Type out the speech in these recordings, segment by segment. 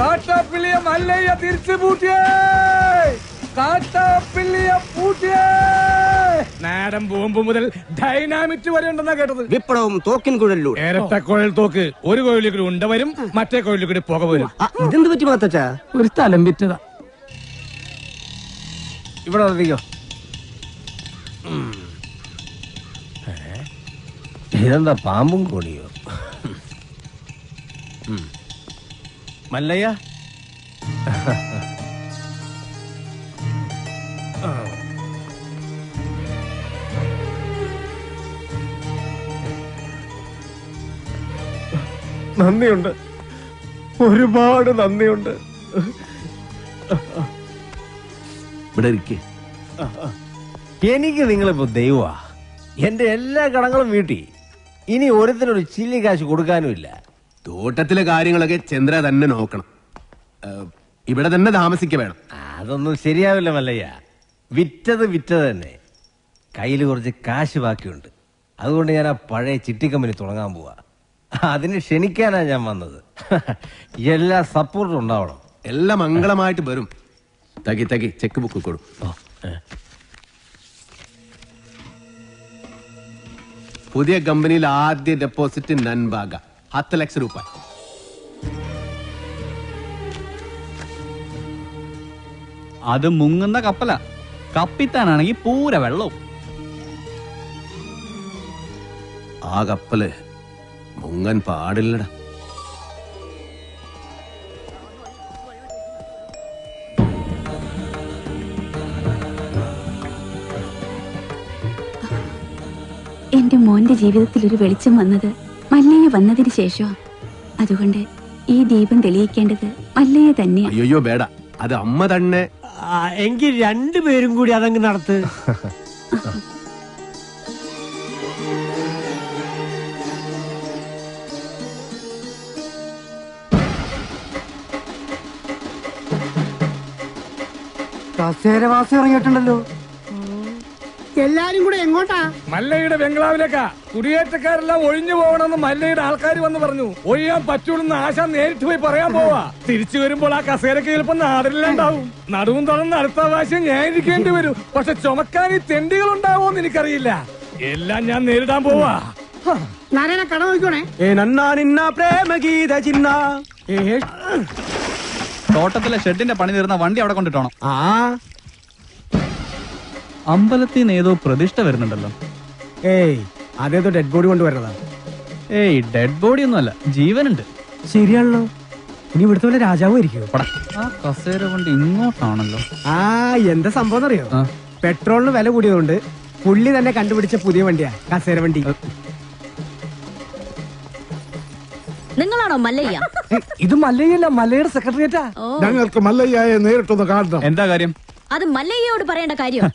കാട്ടാപ്പിള്ളിയെ മല്ലയ്യ തിരിച്ചു പൂട്ടിയേ. കാട്ടാപ്പിള്ളിയെ പൂട്ടിയേ. നാടൻ ബോംബ് മുതൽ ഡൈനാമിറ്റ് വരെ ഉണ്ടെന്നാ കേട്ടത്. വിപ്ലവം തോക്കിൻ കുഴലിലൂടെ. ഇരട്ട കുഴൽ തോക്ക്. ഒരു കുഴലിൽ കൂടി ഉണ്ട വരും, മറ്റേ കുഴലിൽ കൂടി പുക വരും. ഇതെന്ത് പറ്റി മാത്തച്ചാ? ഒരു സ്ഥലം വിറ്റതാ. ഇവിടെ അറിയോ? ഇതെന്താ പാമ്പും കോണിയോ? മല്ലയ്യ, നന്ദിയുണ്ട്, ഒരുപാട് നന്ദിയുണ്ട്. ഇവിടെ ഇരിക്കേ. എനിക്ക് നിങ്ങളിപ്പോ ദൈവമാ. എന്റെ എല്ലാ കടങ്ങളും വീട്ടി. ഇനി ഓരോരുത്തരൊരു ചില്ലി കാശ് കൊടുക്കാനുമില്ല. തോട്ടത്തിലെ കാര്യങ്ങളൊക്കെ ചന്ദ്ര തന്നെ നോക്കണം. ഇവിടെ തന്നെ താമസിക്ക വേണം. അതൊന്നും ശരിയാവില്ല മല്ലയ്യ. വിറ്റത് തന്നെ. കയ്യിൽ കുറച്ച് കാശ് ബാക്കിയുണ്ട്. അതുകൊണ്ട് ഞാൻ ആ പഴയ ചിട്ടി കമ്പനി തുടങ്ങാൻ പോവാ. അതിന് ക്ഷണിക്കാനാ ഞാൻ വന്നത്. എല്ലാ സപ്പോർട്ടും ഉണ്ടാവണം. എല്ലാം മംഗളമായിട്ട് വരും. തകി ചെക്ക് ബുക്ക് കൊടു. പുതിയ കമ്പനിയിൽ ആദ്യ ഡെപ്പോസിറ്റ് നൻബാഗ 10 ലക്ഷം രൂപ. അത് മുങ്ങുന്ന കപ്പല. കപ്പിത്താനാണെങ്കിൽ പൂര വെള്ളവും. ആ കപ്പല് മുങ്ങൻ പാടില്ലടാ. എന്റെ മോന്റെ ജീവിതത്തിൽ ഒരു വെളിച്ചം വന്നത് മല്ലയ്യ വന്നതിന് ശേഷം. അതുകൊണ്ട് ഈ ദീപം തെളിയിക്കേണ്ടത് മല്ലയ്യ തന്നെയാണ്. അയ്യോ ബേട, അത് അമ്മ തന്നെ. എങ്കിൽ രണ്ടുപേരും കൂടി അതങ്ങ് നടത്ത്. കസേരവാസം ഇറങ്ങിയിട്ടുണ്ടല്ലോ. എല്ലാരും കൂടെ എങ്ങോട്ടാ? മല്ലയുടെ ബംഗ്ലാവിലേക്കാ. കുടിയേറ്റക്കാരെല്ലാം ഒഴിഞ്ഞു പോകണമെന്ന് മല്ലയുടെ ആൾക്കാർ വന്ന് പറഞ്ഞു. ഒഴിയാൻ പറ്റൂലെന്ന് ആശ നേരിട്ട് പോയി പറയാൻ പോവാ. തിരിച്ചു വരുമ്പോൾ ആ കസേരക്ക് ചിലപ്പോ നാടില്ലാണ്ടാവും. നടുവും തുറന്ന് അടുത്ത പ്രാവശ്യം ഞാൻ ഇരിക്കേണ്ടി വരും. പക്ഷെ ചുമക്കാൻ ഈ തെണ്ടികൾ ഉണ്ടാവോന്ന് എനിക്കറിയില്ല. എല്ലാം ഞാൻ നേരിടാൻ പോവാ. നാരായണ കട നോക്കണേ. തോട്ടത്തിലെ ഷെഡിന്റെ പണി തീർന്ന വണ്ടി അവിടെ കൊണ്ടിട്ടോണം. അമ്പലത്തിൽ നിന്ന് ഏതോ പ്രതിഷ്ഠ വരുന്നുണ്ടല്ലോ. അതേതോ ഡെഡ് ബോഡി കൊണ്ടുവരണതാ. ഡെഡ് ബോഡി ഒന്നുമല്ല, ജീവനുണ്ട്. ശരിയാണല്ലോ. ഇനി ഇവിടുത്തെ വല്ല രാജാവും ആയിരിക്കും. ആ കസേര കൊണ്ട് ഇങ്ങോട്ടാണല്ലോ. എന്താ സംഭവം അറിയോ? പെട്രോളിന് വില കൂടിയതുകൊണ്ട് പുള്ളി തന്നെ കണ്ടുപിടിച്ച പുതിയ വണ്ടിയാ കസേര വണ്ടി. നിങ്ങളാണോ മല്ലയ്യ? ഇത് മല്ലയ്യല്ല, മല്ലയുടെ സെക്രട്ടറിയേറ്റാ. ഞങ്ങൾക്ക് മല്ലയ്യയെ നേരിട്ടൊന്ന് കാണണം. എന്താ കാര്യം? അത് മല്ലയ്യയോട് പറയേണ്ട കാര്യം.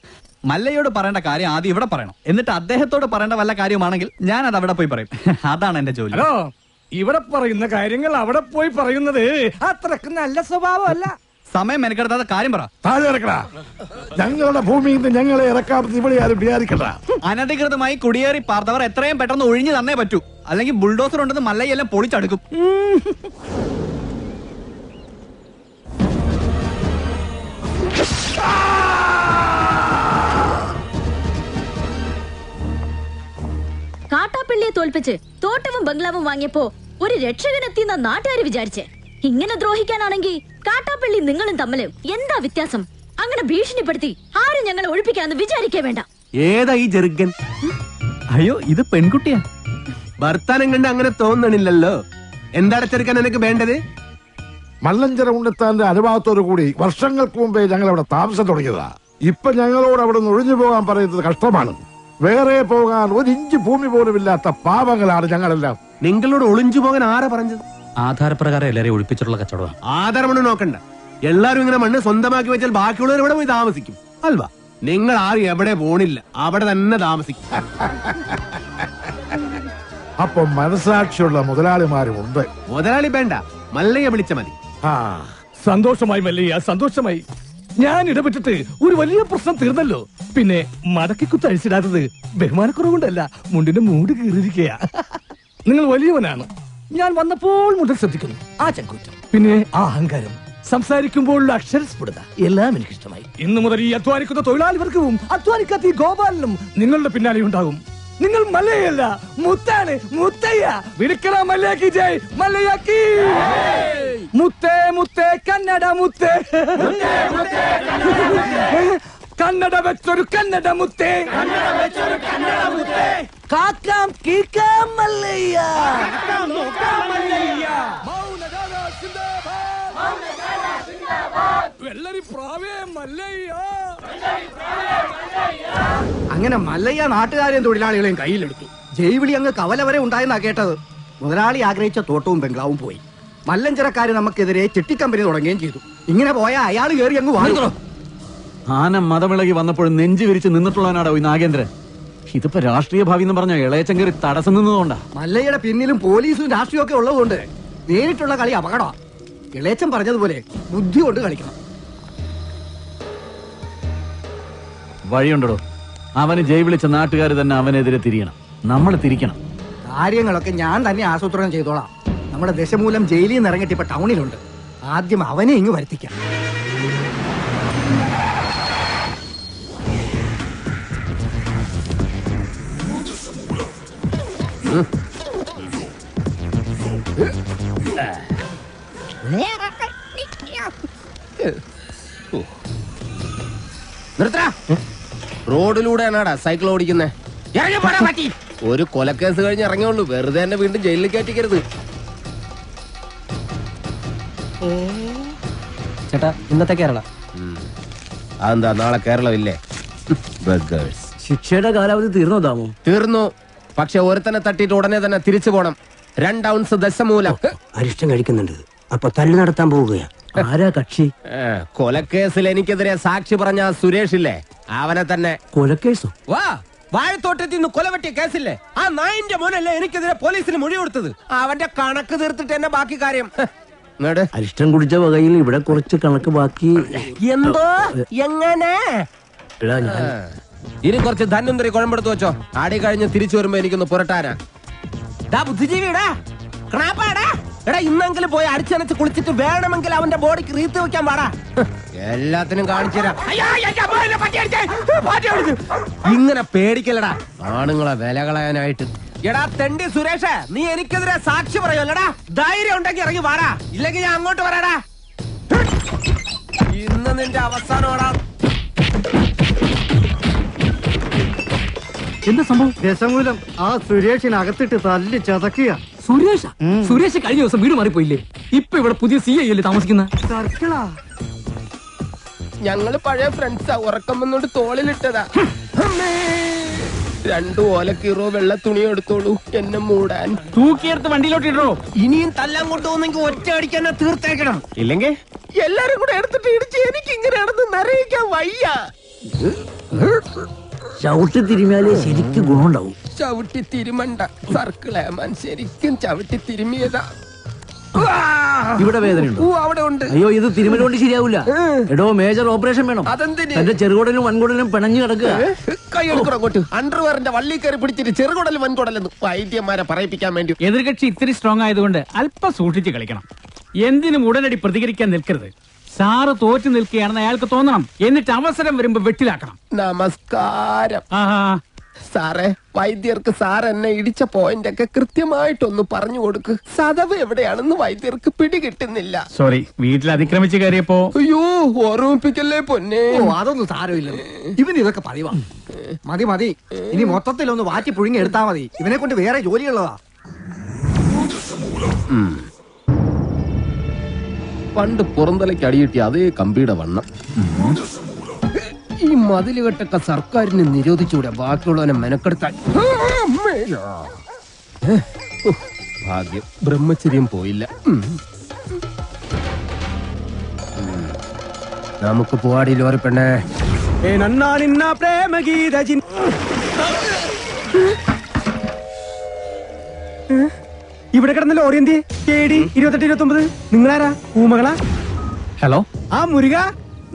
മല്ലയോട് പറയേണ്ട കാര്യം ആദ്യം ഇവിടെ പറയണം. എന്നിട്ട് അദ്ദേഹത്തോട് പറയേണ്ട വല്ല കാര്യമാണെങ്കിൽ ഞാൻ അത് അവിടെ പോയി പറയും. അതാണ് എന്റെ ജോലി. ഹലോ, ഇവിടെ പറയുന്ന കാര്യങ്ങൾ അവിടെ പോയി പറയുന്നത് അത്രക്ക് നല്ല സ്വഭാവമല്ല. സമയം മെനക്കെടുത്താത്ത കാര്യം പറ. താഴെ ഇറക്കടാ. ഞങ്ങളുടെ ഭൂമിയിൽ നിന്ന് ഞങ്ങളെ ഇറക്കാമെന്ന് ഇവിടെ ആരും വിചാരിക്കണ്ട. അനധികൃതമായി കുടിയേറി പാർത്തവർ എത്രയും പെട്ടെന്ന് ഒഴിഞ്ഞു തന്നേ പറ്റൂ. അല്ലെങ്കിൽ ബുൾഡോസർ ഉണ്ടെന്ന് മല്ലയെല്ലാം പൊളിച്ചടുക്കും. കാട്ടാപ്പിള്ളിയെ തോൽപ്പിച്ച് തോട്ടവും ബംഗ്ലാവും വാങ്ങിയപ്പോ ഒരു രക്ഷകനെത്തിയെന്ന നാട്ടുകാര് വിചാരിച്ചേ. ഇങ്ങനെ ദ്രോഹിക്കാനാണെങ്കിൽ കാട്ടാപ്പിള്ളി നിങ്ങളും തമ്മില് എന്താ വ്യത്യാസം? അങ്ങനെ ഭീഷണിപ്പെടുത്തി ആരും ഞങ്ങളെ ഒഴിപ്പിക്കാന്ന് വിചാരിക്കേ വേണ്ട. ഏതാ ഈ ജെറുഗൻ? അയ്യോ, ഇത് പെൺകുട്ടിയാ. ഭർത്താനം കണ്ട് അങ്ങനെ തോന്നണില്ലല്ലോ. എന്താണ് ചെറുക്കാൻ എനിക്ക് വേണ്ടത്? മല്ലഞ്ചര ഉണ്ണിത്താന്റെ അനുഭവത്തോടു കൂടി വർഷങ്ങൾക്ക് മുമ്പേ ഞങ്ങൾ അവിടെ താമസം തുടങ്ങിയതാ. ഇപ്പൊ ഞങ്ങളോട് അവിടെ നിന്ന് ഒഴിഞ്ഞു പോകാൻ പറയുന്നത് കഷ്ടമാണ്. വേറെ പോകാൻ 1 ഇഞ്ച് ഭൂമി പോലും ഇല്ലാത്ത പാവങ്ങളാണ് ഞങ്ങളെല്ലാം. നിങ്ങളോട് ഒളിഞ്ചു പോകാൻ ആരാ പറഞ്ഞത്? ആധാരപ്രകാരം എല്ലാരെയും ഒഴിപ്പിച്ചിട്ടുള്ള കച്ചവടം. ആധാരമണ്ണ് നോക്കണ്ട. എല്ലാരും ഇങ്ങനെ മണ്ണ് സ്വന്തമാക്കി വെച്ചാൽ ബാക്കിയുള്ളവർ ഇവിടെ പോയി താമസിക്കും അൽവാ. നിങ്ങൾ ആരും എവിടെ പോണില്ല, അവിടെ തന്നെ താമസിക്കും. അപ്പൊ മനസാക്ഷിയുള്ള മുതലാളിമാരും ഉണ്ട്. മുതലാളി വേണ്ട, മല്ലയെ വിളിച്ച മതി. സന്തോഷമായി മല്ലയ്യ, സന്തോഷമായി. ഞാൻ ഇടപെട്ടിട്ട് ഒരു വലിയ പ്രശ്നം തീർന്നല്ലോ. പിന്നെ മടക്കി കുത്തഴിച്ചിടാത്തത് ബഹുമാനക്കുറവുകൊണ്ടല്ല, മുണ്ടിന്റെ മൂട് കീറിയിരിക്കുക. നിങ്ങൾ വലിയവനാണ്. ഞാൻ വന്നപ്പോൾ മുതൽ ശ്രദ്ധിക്കുന്നു ആ ചങ്കൂറ്റം. പിന്നെ ആ അഹങ്കാരം, സംസാരിക്കുമ്പോഴുള്ള അക്ഷരസ്ഫുടത എല്ലാം എനിക്കിഷ്ടമായി. ഇന്നു മുതൽ ഈ അധ്വാനിക്കുന്ന തൊഴിലാളി വർഗവും അധ്വാനിക്കാത്ത ഈ ഗോപാലനും നിങ്ങളുടെ പിന്നാലെ ഉണ്ടാകും. നിങ്ങൾ മല്ലയല്ല, മുത്താണ്, മുത്തയ്യ. വിളിക്കണ മല്ലയാക്കി ജയ്, മല്ലയാക്കി. മുത്തേ മുത്തേ കന്നഡ മുത്തേ, കന്നഡ വെച്ചൊരു കന്നഡ മുത്തേ, കാക്കാം കീക്കാം മല്ലയ്യ. അങ്ങനെ മല്ലയ്യ നാട്ടുകാരെയും തൊഴിലാളികളെയും കയ്യിലെടുത്തു. ജൈവിളി അങ്ങ് കവല വരെ ഉണ്ടായെന്നാ കേട്ടത്. മുതലാളി ആഗ്രഹിച്ച തോട്ടവും ബംഗ്ലാവും പോയി. മല്ലഞ്ചരക്കാര് നമുക്കെതിരെ ചിട്ടിക്കമ്പനി തുടങ്ങുകയും ചെയ്തു. ഇങ്ങനെ പോയാൽ അയാൾ കയറി അങ്ങ് വാങ്ങുന്നു. ആന മതമിളകി വന്നപ്പോഴും നെഞ്ചു വിരിച്ച് നിന്നിട്ടുള്ളവനാടോ ഈ നാഗേന്ദ്രൻ. ഇതിപ്പോ രാഷ്ട്രീയ ഭാവി എന്ന് പറഞ്ഞ ഇളയച്ചൻ കയറി തടസ്സം നിന്നതുകൊണ്ടാ. മല്ലയ്യയുടെ പിന്നിലും പോലീസും രാഷ്ട്രീയം ഒക്കെ ഉള്ളതുകൊണ്ട് നേരിട്ടുള്ള കളി അപകടമാണ്. ഇളയച്ചൻ പറഞ്ഞതുപോലെ ബുദ്ധി കൊണ്ട് കളിക്കണം. വഴിയുണ്ടോ? അവന് ജയ് വിളിച്ച നാട്ടുകാർ തന്നെ അവനെതിരെ തിരിയണം, നമ്മൾ തിരിക്കണം. കാര്യങ്ങളൊക്കെ ഞാൻ തന്നെ ആസൂത്രണം ചെയ്തോളാം. നമ്മുടെ ദശമൂലം ജയിലിൽ നിന്ന് ഇറങ്ങിയിട്ട് ഇപ്പൊ ടൗണിലുണ്ട്. ആദ്യം അവനെ ഇങ്ങ് വരുത്തിക്കാം. റോഡിലൂടെയാണാടാ സൈക്കിൾ ഓടിക്കുന്നേ. ഒരു കൊലക്കേസ് കഴിഞ്ഞ് ഇറങ്ങിയുള്ളൂ, വെറുതെ എന്നെ വീണ്ടും ജയിലിൽ കയറ്റിക്കരുത്. ചേട്ടാ, ഇന്നത്തെ കേരള അതെന്താ നാളെ കേരളമില്ലേ? ശിക്ഷയുടെ കാലാവധി തീർന്നോ താമോ? തീർന്നു. പക്ഷെ ഒരുത്തനെ തട്ടിയിട്ട് ഉടനെ തന്നെ തിരിച്ചു പോണം. 2 ഔൺസ് ദശമൂലം. അരിഷ്ടം കഴിക്കുന്നുണ്ട്. അപ്പൊ തല്ലു നടത്താൻ പോവുകയാ. ആരാ കക്ഷി? കൊലക്കേസിൽ എനിക്കെതിരെ സാക്ഷി പറഞ്ഞ സുരേഷ് ഇല്ലേ, അവനെ തന്നെ. കൊലക്കേസോ? വാ, വാഴത്തോട്ടത്തിൽ നിന്ന് കൊലവെട്ടിയ കേസില്ലേ, ആ നായിന്റെ മോനല്ലേ എനിക്കെതിരെ പോലീസിന് മൊഴി കൊടുത്തത്. അവന്റെ കണക്ക് തീർത്തിട്ട് എന്നെ ബാക്കി കാര്യം. അരിഷ്ടം കുടിച്ച വകയിൽ ഇവിടെ കുറച്ച് കണക്ക് ബാക്കി. എന്തോ എങ്ങനെ? ഇനി കുറച്ച് ധന്വന്തരി കുഴമ്പെടുത്ത് വെച്ചോ. ആടി കഴിഞ്ഞ് തിരിച്ചു വരുമ്പോ എനിക്കൊന്ന് പുരട്ടാനാ. ബുദ്ധിജീവിടാ, എടാ ഇന്നെങ്കിലും പോയി അടിച്ചനച്ച് കുളിച്ചിട്ട് വേണമെങ്കിൽ അവന്റെ ബോഡിക്ക് റീത്ത് വെക്കാൻ പാടാ. എല്ലാത്തിനും കാണിച്ചു തരാം. ഇങ്ങനെ പേടിക്കലടാ ആണുങ്ങളെ വില കളയാനായിട്ട്. എടാ തെണ്ടി സുരേഷ്, നീ എനിക്കെതിരെ സാക്ഷി പറയുമല്ലടാ. ധൈര്യം ഉണ്ടെങ്കിൽ ഇറങ്ങി വാടാ, ഇല്ലെങ്കിൽ ഞാൻ അങ്ങോട്ട് വരാടാ. ഇന്ന് നിന്റെ അവസാനമാടാ. എന്താ സംഭവം? ദശമൂലം ആ സുരേഷിനകത്തിട്ട് തല്ലി ചതക്കുക. സുരേഷ് കഴിഞ്ഞ ദിവസം വീട് മാറിപ്പോയില്ലേ? ഇപ്പൊ ഇവിടെ പുതിയ CI അല്ലേ താമസിക്കുന്ന? ഞങ്ങള് പഴയ ഫ്രണ്ട്സാ. ഉറക്കം വന്നോണ്ട് തോളിലിട്ടതാ. 2 ഓലക്കീറോ വെള്ള തുണി എടുത്തോളൂ എന്നെ മൂടാൻ. തൂക്കിയെടുത്ത് വണ്ടിയിലോട്ട് ഇടോ. ഇനിയും തല്ലാൻ കൊണ്ടുപോകുന്നെങ്കിൽ ഒറ്റ അടിക്കാൻ തീർത്തേക്കണം. ഇല്ലെങ്കിൽ എല്ലാരും കൂടെ എടുത്തിട്ട് ഇടിച്ച് എനിക്ക് ഇങ്ങനെ നടന്ന് നരയിക്കാൻ വയ്യ. ചവിട്ടി തിരുമിയാലേ ശരിക്കും ഗുണമുണ്ടാവും. ചവിട്ടി തിരുമണ്ട സർക്കിളേമാൻ, ശരിക്കും ചവിട്ടി തിരുമിയതാ. ഇവിടെ വേദനയുണ്ടോ? അവിടെ ഉണ്ട്. അയ്യോ, ഇത് തിരുമല കൊണ്ട് ശരിയാവൂല. എടോ, മേജർ ഓപ്പറേഷൻ വേണം. അതെന്തിന്? എന്റെ ചെറുകുടലും വൻകുടലും പിണഞ്ഞു കിടക്കുക. കൈയെടുക്കോട്ട് അണ്ടർവെയറിന്റെ വള്ളി കയറി പിടിച്ചിട്ട് ചെറുകുടലും വൻകുടലെന്ന് വൈദ്യന്മാരെ പറയിപ്പിക്കാൻ വേണ്ടി. എതിർകക്ഷി ഇത്തിരി സ്ട്രോങ് ആയതുകൊണ്ട് അല്പം സൂക്ഷിച്ച് കളിക്കണം. എന്തിനും ഉടനടി പ്രതികരിക്കാൻ നിൽക്കരുത്. സാറ് തോറ്റു നിൽക്കുകയാണെന്ന് അയാൾക്ക് തോന്നണം. എന്നിട്ട് അവസരം വരുമ്പോ വെട്ടിലാക്കണം. നമസ്കാരം സാറേ. വൈദ്യർക്ക് സാർ എന്നെ ഇടിച്ച പോയിന്റ് ഒക്കെ കൃത്യമായിട്ടൊന്ന് പറഞ്ഞു കൊടുക്ക്. സദവ് എവിടെയാണെന്ന് വൈദ്യർക്ക് പിടികിട്ടുന്നില്ല. സോറി, വീട്ടിൽ അതിക്രമിച്ച് കയറിയപ്പോ. അയ്യോ, ഓർമ്മിപ്പിക്കല്ലേ പൊന്നെ. അതൊന്നും സാരമില്ല. ഇവന് ഇതൊക്കെ പതിവാ. മതി മതി, ഇനി മൊത്തത്തിലൊന്ന് വാറ്റി പുഴുങ്ങി എടുത്താ മതി. ഇവനെ കൊണ്ട് വേറെ ജോലിയുള്ളതാ. പണ്ട് പുറന്തലയ്ക്ക് അടിയിട്ടി അതേ കമ്പിയുടെ വണ്ണം. ഈ മതിലുകെട്ടൊക്കെ സർക്കാരിന് നിരോധിച്ചുകൂടെ ബാക്കിയുള്ളവനെ മെനക്കെടുത്താൻ. ഭാഗ്യം, ബ്രഹ്മചര്യം പോയില്ല. നമുക്ക് പോവാടി ലോറി പെണ്ണേ. ഇവിടെ കിടന്ന ലോറി എന്തി? 2829. നിങ്ങളാരാ? ഊമകളാ? ഹലോ, ആ മുരുക,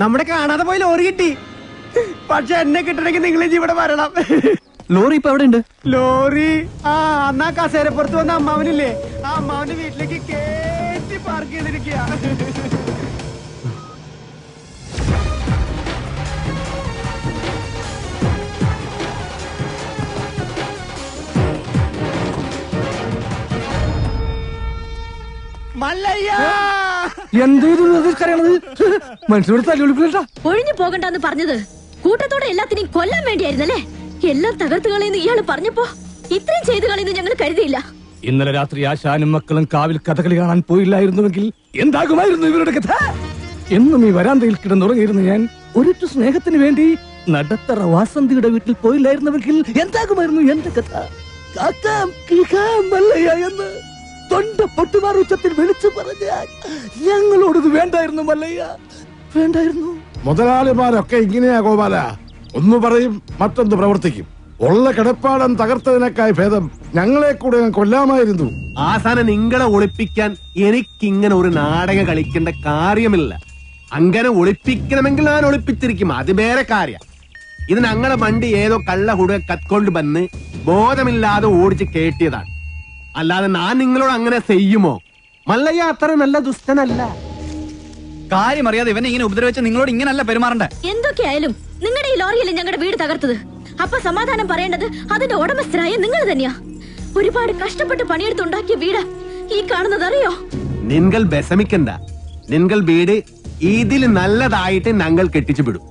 നമ്മുടെ കാണാതെ പോയി ലോറി കിട്ടി. പക്ഷെ എന്നെ കിട്ടണമെങ്കിൽ നിങ്ങൾ ഇവിടെ വരണം. ലോറി ഇപ്പൊ എവിടെ ഉണ്ട്? ലോറി അന്നാ കസേരപ്പുറത്ത് വന്ന അമ്മാവനില്ലേ, ആ അമ്മാവന്റെ വീട്ടിലേക്ക് കേട്ടി പാർക്ക് ചെയ്തിരിക്കുക. മനുഷ്യരോട് തല്ലുവിളിപ്പില്ല. ഒഴിഞ്ഞു പോകണ്ടെന്ന് പറഞ്ഞത് കൂട്ടത്തോടെ എല്ലാത്തിനെയും കൊല്ലാൻ വേണ്ടിയായിരുന്നല്ലേ? എല്ലാം തകർത്തു കളയുന്നു ഇയാള് പറഞ്ഞപ്പോ ഇത്രയും ചെയ്തു കളയുന്നു ഞങ്ങൾ കരുതിയില്ല. ഇന്നലെ രാത്രി ആശാനും മക്കളും കാവിൽ കഥകളി കാണാൻ പോയില്ലായിരുന്നുവെങ്കിൽ എന്താകുമായിരുന്നു ഇവരുടെ കഥ? എന്നും ഈ വരാന്തയിൽ കിടന്നുറങ്ങിയിരുന്നു ഞാൻ. ഒരിറ്റു സ്നേഹത്തിന് വേണ്ടി നടത്തറ വാസന്തിയുടെ വീട്ടിൽ പോയില്ലായിരുന്നുവെങ്കിൽ എന്താകുമായിരുന്നു എന്റെ കഥ? കാക്കാം കിളിക്കാം മല്ലയ്യ എന്ന് തൊണ്ട പൊട്ടുമാർ ഉച്ചത്തിൽ വിളിച്ചു പറഞ്ഞാൽ ഞങ്ങളോടത് വേണ്ടായിരുന്നു മല്ലയ്യ, വേണ്ടായിരുന്നു. മുതലാളിമാരൊക്കെ ഇങ്ങനെയാ ഗോപാല. ഒന്ന് പറയും മറ്റൊന്ന് പ്രവർത്തിക്കും. ഉള്ള കിടപ്പാടം തകർത്തതിനേക്കായി ഭേദം ഞങ്ങളെ കൂടെ കൊല്ലാമായിരുന്നു. ആസാനം നിങ്ങളെ ഒളിപ്പിക്കാൻ എനിക്കിങ്ങനെ ഒരു നാടകം കളിക്കേണ്ട കാര്യമില്ല. അങ്ങനെ ഒളിപ്പിക്കണമെങ്കിൽ ഞാൻ ഒളിപ്പിച്ചിരിക്കും, അത് വേറെ കാര്യം. ഇത് ഞങ്ങളെ വണ്ടി ഏതോ കള്ള ഹുട കത്കൊണ്ട് വന്ന് ബോധമില്ലാതെ ഓടിച്ച് കേട്ടിയതാണ്. അല്ലാതെ ഞാൻ നിങ്ങളോട് അങ്ങനെ ചെയ്യുമോ? മല്ലയ്യ അത്ര നല്ല ദുഷ്ടനല്ല. കാര്യം അറിയാതെ ഇവനെ ഇങ്ങനെ ഉപദ്രവിച്ച് നിങ്ങളോട് ഇങ്ങനല്ല പെരുമാറണ്ടേ. എന്തൊക്കെയായാലും നിങ്ങളുടെ ഈ ലോറിയല്ലേ ഞങ്ങളുടെ വീട് തകർത്തത്. അപ്പൊ സമാധാനം പറയേണ്ടത് അതിന്റെ ഉടമസ്ഥരായ നിങ്ങൾ തന്നെയാ. ഒരുപാട് കഷ്ടപ്പെട്ട് പണിയെടുത്തുണ്ടാക്കിയ വീട് ഈ കാണുന്നത് അറിയോ? നിങ്ങൾ വിഷമിക്കണ്ട. നിങ്ങൾ വീട് ഇതിൽ നല്ലതായിട്ട് ഞങ്ങൾ കെട്ടിച്ചു വിടും.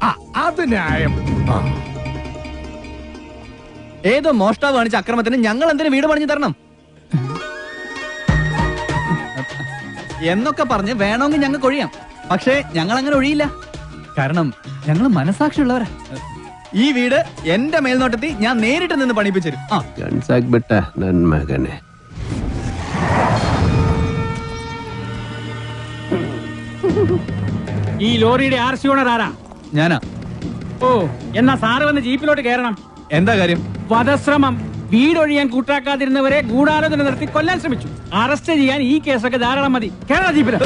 അത് ന്യായം. ഏതോ മോഷ്ടാവ് കാണിച്ച അക്രമത്തിന് ഞങ്ങൾ എന്തിനു വീട് പണിഞ്ഞു തരണം എന്നൊക്കെ പറഞ്ഞ് വേണമെങ്കിൽ ഞങ്ങൾക്ക് ഒഴിയാം. പക്ഷേ ഞങ്ങൾ അങ്ങനെ ഒഴിയില്ല. കാരണം ഞങ്ങൾ മനസാക്ഷിയുള്ളവരാ. ഈ വീട് എന്റെ മേൽനോട്ടത്തിൽ ഞാൻ നേരിട്ട് നിന്ന് പണിപ്പിച്ചു മകനെ. ഈ ലോറിയുടെ RC ഓണർ ആരാ? ഞാനാ. ഓ, എന്നാ സാറ് വന്ന് ജീപ്പിലോട്ട് കയറണം. എന്താ കാര്യം? വധശ്രമം. വീടൊഴിയാൻ കൂട്ടാക്കാതിരുന്നവരെ ഗൂഢാലോചന നടത്തി കൊല്ലാൻ ശ്രമിച്ചു. അറസ്റ്റ് ചെയ്യാൻ ഈ കേസൊക്കെ ധാരാളം മതി. കേരള ജീപ്പില്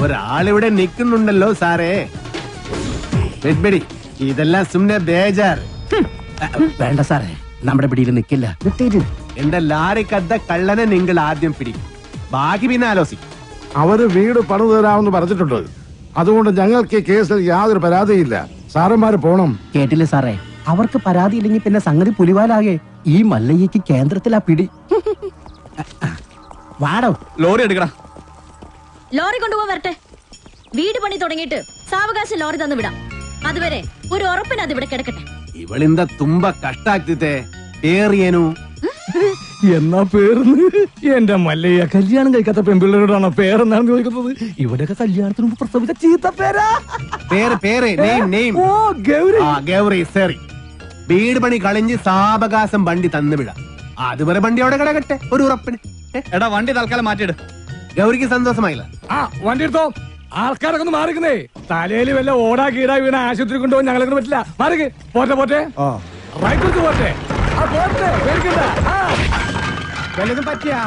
ഒരാളിവിടെ നിൽക്കുന്നുണ്ടല്ലോ സാറേ. വെഡ്ബെടി, ഇതെല്ലാം സുമ്നെ ബേജാർ. വേണ്ട സാറേ, നമ്മുടെ പിടിയിൽ നിൽക്കില്ല. എന്റെ ലാറിക്കദ്ദ കള്ളനെ നിങ്ങൾ ആദ്യം പിടിക്കും, ബാക്കി പിന്നെ ആലോചിക്കും. അവര് വീട് പണിതു തരാമെന്ന് പറഞ്ഞിട്ടുണ്ട്. അതുകൊണ്ട് ഞങ്ങൾക്ക് ഈ കേസിൽ യാതൊരു പരാതിയില്ല. സാറന്മാര് പോണം. കേട്ടില്ലേ സാറേ, അവർക്ക് പരാതി ഇല്ലെങ്കിൽ പിന്നെ സംഗതി പുലിവാലാകെ. ഈ മല്ലയ്യക്ക് കേന്ദ്രത്തിലാ പിടി. വാടോ, ലോറി എടുക്കടാ. ലോറി കൊണ്ടുപോകാൻ വരട്ടെ. വീട് പണി തുടങ്ങിയിട്ട് സാവകാശം ലോറി തന്നു വിടാം. അതുവരെ ഒരു ഉറപ്പിന് അത് ഇവിടെ കിടക്കട്ടെ. ഇവളിന്ത തുമ്പ കഷ്ടാക്കിത്തെ പേറിയനു. എന്നാ പേർന്ന് എന്റെ മല്ലയ്യ കല്യാണം കഴിക്കാത്ത പെൺപിള്ളേരോടാണ് പേരെന്നാണ് ചോദിക്കുന്നത്. ഇവിടെയൊക്കെ കല്യാണത്തിന് മുമ്പ് പ്രസവിച്ച ചീത്ത പേരാ. പേര് ഓ, ഗൗരി. ഗൗരി സറി. വീട് പണി കളിഞ്ഞ് സാവകാശം വണ്ടി തന്നുവിടാം. അതുവരെ വണ്ടി അവിടെ കിടക്കട്ടെ ഒരു ഉറപ്പിന്. എടാ വണ്ടി തൽക്കാലം മാറ്റിയിട്. ഗൗരിക്ക് സന്തോഷമായില്ല. വണ്ടി എടുത്തോ. ആൾക്കാരൊക്കെ ഒന്ന് മാറിക്കുന്നേ. തലയിൽ വല്ല ഓടാ കീടാ വീണ ആശുപത്രി കൊണ്ടുപോകാൻ ഞങ്ങളെ പറ്റില്ല. മാറിക്ക്. പോട്ടെ റൈറ്റ് എടുത്ത് പോട്ടെ. വല്ലതും പറ്റിയാ?